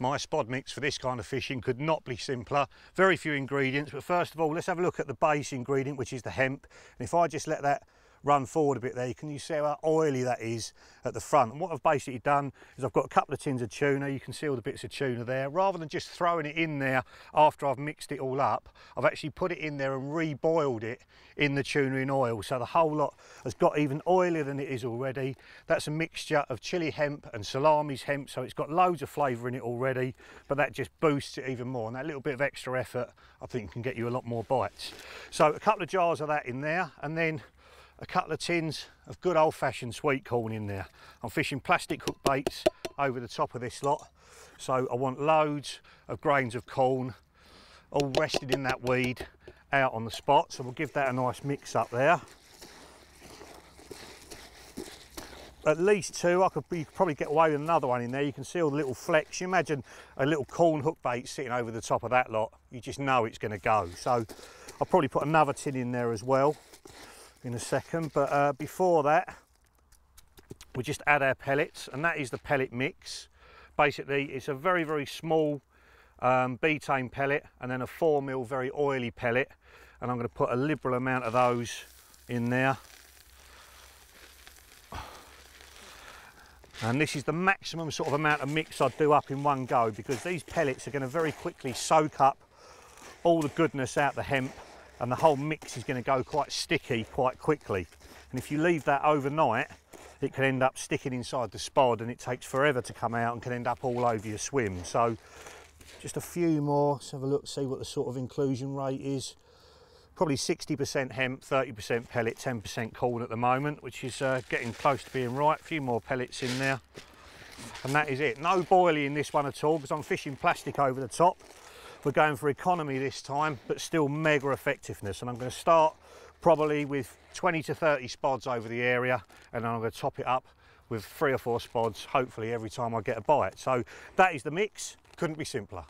My spod mix for this kind of fishing could not be simpler. Very few ingredients, but first of all, let's have a look at the base ingredient, which is the hemp. And if I just let that run forward a bit there, can you see how oily that is at the front? And what I've basically done is I've got a couple of tins of tuna. You can see all the bits of tuna there. Rather than just throwing it in there after I've mixed it all up, I've actually put it in there and reboiled it in the tuna in oil, so the whole lot has got even oilier than it is already. That's a mixture of chili hemp and Salami's hemp, so it's got loads of flavour in it already, but that just boosts it even more, and that little bit of extra effort I think can get you a lot more bites. So a couple of jars of that in there, and then a couple of tins of good old-fashioned sweet corn in there. I'm fishing plastic hook baits over the top of this lot, so I want loads of grains of corn all rested in that weed out on the spot, so we'll give that a nice mix up there. At least two. You could probably get away with another one in there. You can see all the little flecks. You imagine a little corn hook bait sitting over the top of that lot, you just know it's going to go. So I'll probably put another tin in there as well in a second, but before that we just add our pellets, and that is the pellet mix. Basically it's a very, very small betaine pellet and then a 4mm very oily pellet, and I'm going to put a liberal amount of those in there. And this is the maximum sort of amount of mix I'd do up in one go, because these pellets are going to very quickly soak up all the goodness out the hemp, and the whole mix is going to go quite sticky quite quickly. And if you leave that overnight, it can end up sticking inside the spod, and it takes forever to come out and can end up all over your swim. So just a few more. Let's have a look, see what the sort of inclusion rate is. Probably 60% hemp, 30% pellet, 10% corn at the moment, which is getting close to being right. A few more pellets in there, and that is it. No boilie in this one at all, because I'm fishing plastic over the top. We're going for economy this time, but still mega effectiveness. And I'm going to start probably with 20 to 30 spods over the area, and then I'm going to top it up with 3 or 4 spods, hopefully every time I get a bite. So that is the mix. Couldn't be simpler.